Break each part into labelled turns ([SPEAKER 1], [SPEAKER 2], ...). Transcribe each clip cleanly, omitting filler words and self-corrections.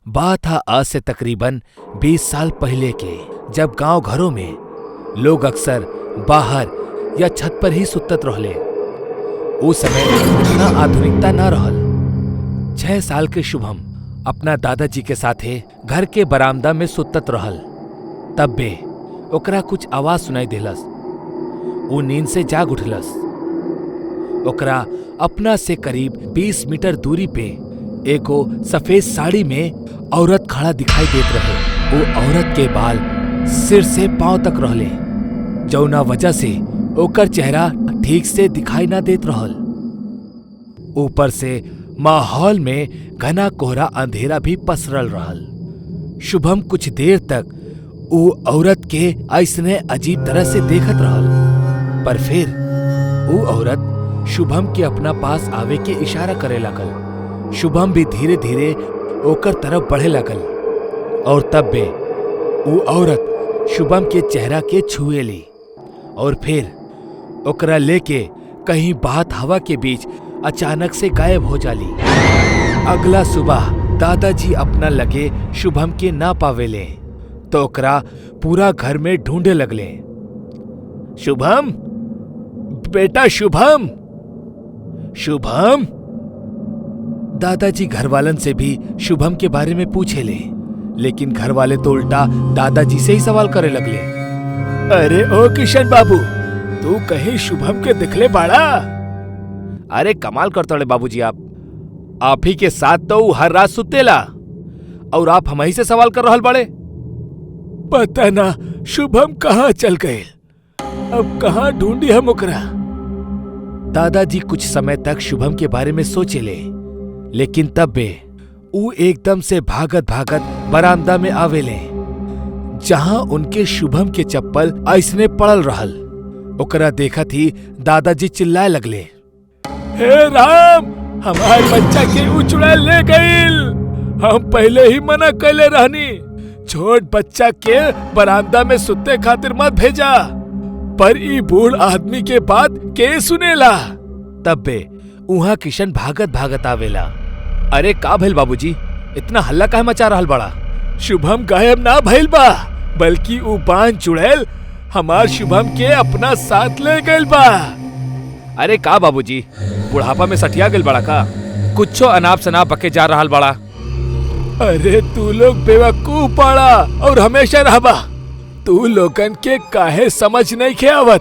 [SPEAKER 1] बात था आज से तकरीबन 20 साल पहले के, जब गांव घरों में लोग अक्सर बाहर या छत पर ही सुतत रहले। उस समय इतना आधुनिकता ना रहल। 6 साल के शुभम अपना दादाजी के साथे घर के बरामदा में सुतत रहल। तब बे ओकरा कुछ आवाज सुनाई देलस। वो नींद से जाग उठलस। ओकरा अपना से करीब 20 मीटर दूरी पे एगो सफेद साड़ी में औरत खड़ा दिखाई देत रहे। वो औरत के बाल सिर से पांव तक रहले, जौना वजह से ओकर चेहरा ठीक से दिखाई ना देत रहल। ऊपर से माहौल में घना कोहरा अंधेरा भी पसरल रहल। शुभम कुछ देर तक वो औरत के ऐसने अजीब तरह से देखत रहल, पर फिर वो औरत शुभम के अपना पास आवे के इशारा करे लगल। शुभम भी धीरे धीरे ओकर तरफ बढ़े लगल और तब बे वो औरत शुभम के चेहरा के छुए ली और फिर ओकरा लेके कहीं बहत हवा के बीच अचानक से गायब हो जाली। अगला सुबह दादाजी अपना लगे शुभम के ना पावेले तो ओकरा पूरा घर में ढूंढे लगले। शुभम, बेटा शुभम, शुभम। दादाजी घरवालन से भी शुभम के बारे में पूछे ले, लेकिन घरवाले तो उल्टा दादाजी से ही सवाल करे लगले। अरे ओ किशन बाबू, तू कहीं शुभम के दिखले बाड़ा? अरे कमाल करते हो बाबूजी, आप ही के साथ तो हर रात सुतेला और आप हम ही से सवाल कर रहल बड़े। पता ना शुभम कहाँ चल गए, अब कहाँ ढूंढी हम ओकरा। दादाजी कुछ समय तक शुभम के बारे में सोचे ले, लेकिन तब बे वो एकदम से भागत भागत बरामदा में आवेले, जहां उनके शुभम के चप्पल ऐसने पड़ल रहल। ओकरा देखा थी दादाजी चिल्लाए लगले, हे राम, हमार बच्चा के उचुड़ा ले गईल। हम पहले ही मना कैले रहनी, छोट बच्चा के बरामदा में सुते खातिर मत भेजा, पर ई बूढ़ आदमी के बात के सुनेला। तब बे उहाँ किशन भागत भागत आवेला। अरे का भइल बाबूजी, इतना हल्ला काहे मचा रहल बड़ा? शुभम गायब ना भइल बा, बल्कि ऊ बांझ चुड़ैल हमार शुभम के अपना साथ ले गइल बा। अरे का बाबूजी, बुढ़ापा में सठिया गइल बड़ा का? कुछो अनाप शनाप बके जा रहल बड़ा। अरे तू लोग बेवकूफ पड़ा और हमेशा रहबा। तू लोगन के काहे समझ नहीं के आवत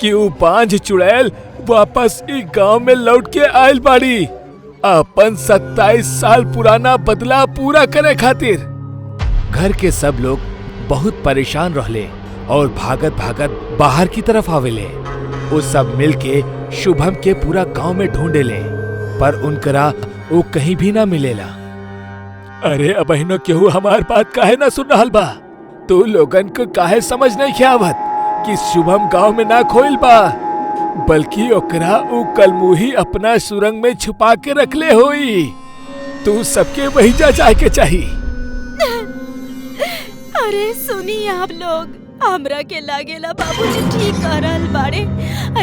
[SPEAKER 1] कि ऊ बांझ चुड़ैल वापस ई गांव में लौट के आयल बाड़ी, अपन 27 साल पुराना बदला पूरा करे खातिर। घर के सब लोग बहुत परेशान रहले और भागत भागत बाहर की तरफ आवेले। वो सब मिलके शुभम के पूरा गांव में ढूंढेले, पर उनकरा वो कहीं भी ना मिलेला। अरे अबहिनो केहू हमार बात काहे ना सुन रहल बा? तू लोगन को काहे समझ नहीं के आवत कि शुभम गांव में ना खोइल बा, बल्कि ओकरा ऊ कलमुही अपना सुरंग में छुपा के रखले होई। तू सबके वही जाए के चाहिए।
[SPEAKER 2] अरे सुनी आप लोग, हमरा के लागेला बाबूजी ठीक कह रहल बाड़े।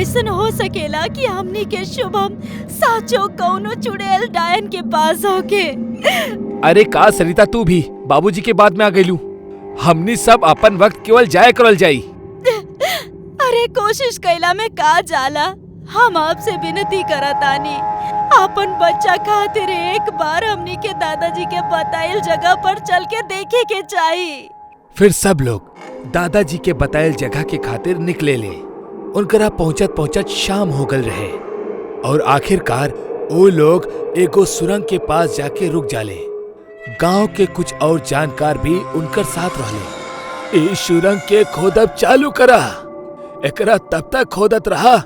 [SPEAKER 2] ऐसन हो सकेला कि हमनी के शुभम साचो कौनो चुड़ैल डायन के पास होके।
[SPEAKER 1] अरे का सरिता, तू भी बाबूजी के बाद में आ गईलू। हमनी सब अपन वक्त केवल जाया करल जाई।
[SPEAKER 2] अरे कोशिश कैला में का जाला, हम आपसे विनती करतानी, अपन बच्चा खातिर एक बार हमनी के दादाजी के बताइल जगह पर चल के देखे के चाहिए।
[SPEAKER 1] फिर सब लोग दादाजी के बताइल जगह के खातिर निकले ले। उनकरा पहुंचत पहुंचत शाम हो गल रहे और आखिरकार वो लोग एगो सुरंग के पास जाके रुक जाले। गांव के कुछ और जानकार भी उनकर साथ रहले। इस सुरंग के खोदब चालू करा, एकरा तब तक खोदत रहा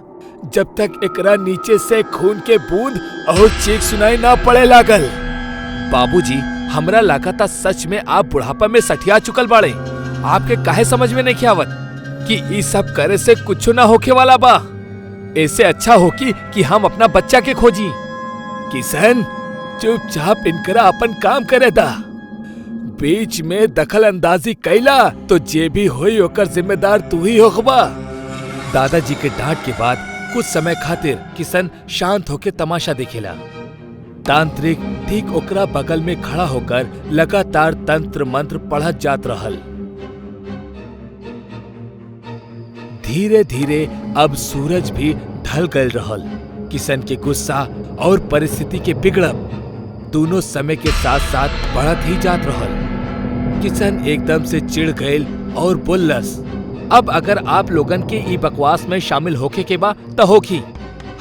[SPEAKER 1] जब तक एकरा नीचे से खून के बूंद और चीख सुनाई ना पड़े लागल। बाबूजी, हमरा लागता सच में आप बुढ़ापा में सठिया चुकल बाड़े। आपके काहे समझ में नहीं आवत कि ई सब करे से कुछ ना होके वाला बा। ऐसे अच्छा हो कि हम अपना बच्चा के खोजी। किशन, चुपचाप इनकरा अपन काम करे दा। बीच में दखल अंदाजी कैला तो जे भी होई ओकर जिम्मेदार तू ही होखबा। दादाजी के डांट के बाद कुछ समय खातिर किशन शांत होके तमाशा देखेला। तांत्रिक ठीक ओकरा बगल में खड़ा होकर लगातार तंत्र मंत्र पढ़त जात रहल। धीरे धीरे अब सूरज भी ढल गयल रहल। किशन के गुस्सा और परिस्थिति के बिगड़ब दोनों समय के साथ साथ बढ़त ही जात रहल। किशन एकदम से चिढ़ गयल और बोललस, अब अगर आप लोगन के ई बकवास में शामिल होके के बा त होखी,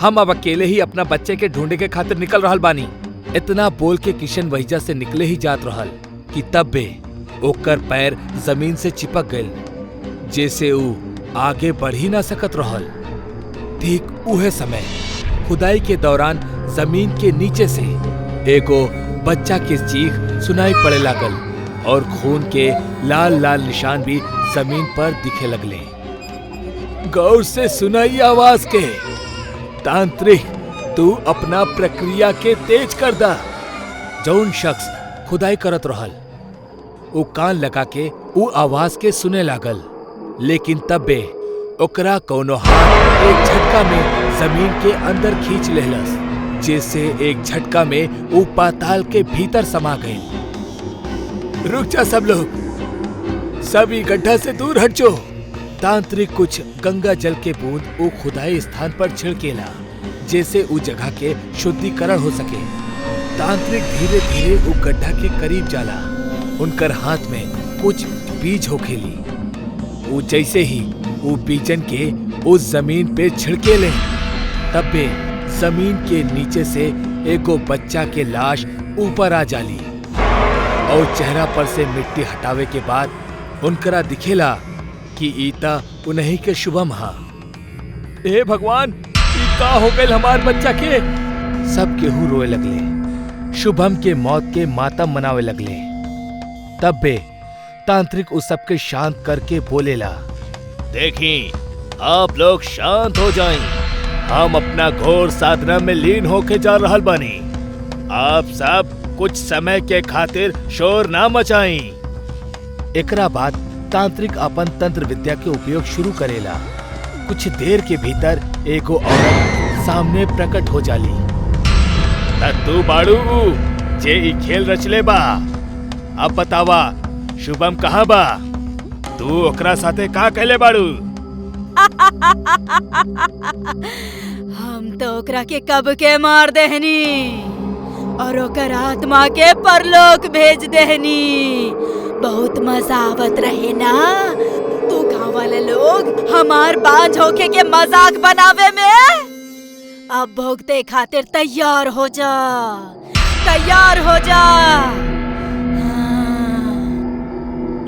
[SPEAKER 1] हम अब अकेले ही अपना बच्चे के ढूंढे के खातिर निकल रहल बानी। इतना बोल के किशन वहीजा से निकले ही जात रहल कि तब बे ओकर पैर जमीन से चिपक गयल, जैसे ऊ आगे बढ़ ही ना सकत रहल। ठीक उहे समय खुदाई के दौरान जमीन के नीचे से एगो बच्चा के चीख सुनाई पड़े लागल और खून के लाल लाल निशान भी जमीन पर दिखे लगले। गौर से सुनाई आवाज के, तांत्रिक तू अपना प्रक्रिया के तेज कर दा। जौन शख्स खुदाई करत रहल वो कान लगा के वो आवाज के सुने लागल, लेकिन तब्बे ओकरा कोनो हाथ एक झटका में जमीन के अंदर खींच लेहलस, जैसे एक झटका में वो पाताल के भीतर समा गई। रुक जा सब लोग, सभी गड्ढा से दूर हट जाओ। तांत्रिक कुछ गंगा जल के बूंद वो खुदाई स्थान पर छिड़केला, जैसे उस जगह के शुद्धिकरण हो सके। तांत्रिक धीरे धीरे वो गड्ढा के करीब जाला। उनकर हाथ में कुछ बीज होखेली। वो जैसे ही वो बीजन के उस जमीन पे छिड़के ले, तब्बे जमीन के नीचे से एगो बच्चा के लाश ऊपर आ जाली और चेहरा पर से मिट्टी हटावे के बाद उनकरा दिखेला कि ईता उन्हीं के शुभम हा। हे भगवान, ई का हो गइल हमार बच्चा के? सब केहू रोए लगले, शुभम के मौत के मातम मनावे लगले। तब बे तांत्रिक उस सबके शांत करके बोलेला, देखिए आप लोग शांत हो जाएं, हम अपना घोर साधना में लीन होके जा रहल बानी। आप सब कुछ समय के खातिर शोर ना मचाई। एकरा बाद तांत्रिक अपन तंत्र विद्या के उपयोग शुरू करेला। कुछ देर के भीतर एगो औरत सामने प्रकट हो जाली। तू बाड़ू जे ई खेल रचले बा, अब बतावा शुभम कहाँ बा? तू ओकरा साथे का कहले बाड़ू?
[SPEAKER 2] हम तो ओकरा के कब के मार देहनी और ओकर आत्मा के परलोक भेज देहनी। बहुत मजा आवत रहे ना तू गाँव वाले लोग हमार बांझ होके के मजाक बनावे में। अब भोगते खातिर तैयार हो जा, तैयार हो जा।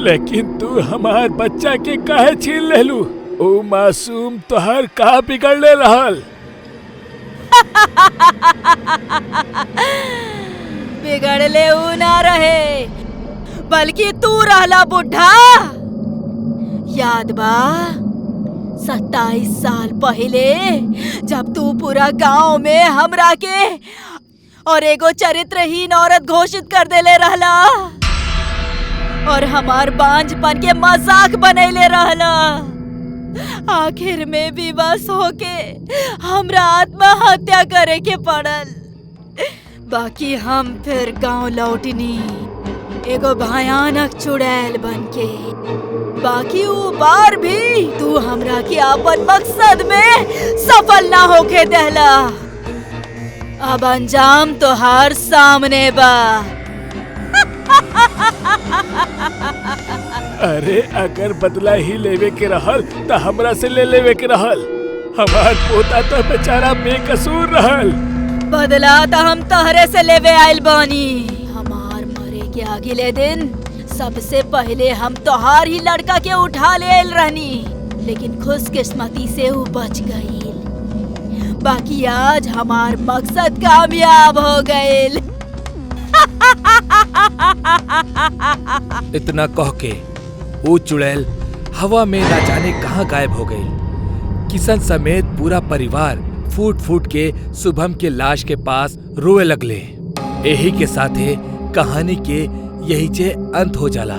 [SPEAKER 1] लेकिन तू हमार बच्चा के काहे छीन लेलू? ओ मासूम तोहर का बिगड़ले रहल?
[SPEAKER 2] बिगड़ले ऊ ना रहे, बल्कि तू रहला बुढ़ा। याद बा 27 साल पहले जब तू पूरा गांव में हमरा के और एगो चरित्रहीन औरत घोषित कर देले रहला और हमार बांझपन के मजाक बनैले रहला। आखिर में भी बस होके हमरा आत्महत्या करे के पड़ल। बाकी हम फिर गांव लौटनी एगो भयानक चुड़ैल बनके। बाकी वो बार भी तू हमरा के अपन मकसद में सफल ना होके देहला। अब अंजाम तोहार सामने बा।
[SPEAKER 1] अरे अगर बदला ही लेवे के रहल तो हमरा से ले लेवे के रहल। हमार पोता तो बेचारा बेकसूर रहल।
[SPEAKER 2] बदला तो हम तहरे से लेवे आइल बानी। हमार मरे के अगले दिन सबसे पहले हम तोहार ही लड़का के उठा ले आइल रहनी, लेकिन खुशकिस्मती से वो बच गई। बाकी आज हमार मकसद कामयाब हो गईल।
[SPEAKER 1] इतना कह के वो चुड़ैल हवा में न जाने कहां गायब हो गई। किशन समेत पूरा परिवार फूट फूट के शुभम के लाश के पास रोए लगले। यही के साथे कहानी के यही जे अंत हो जाला।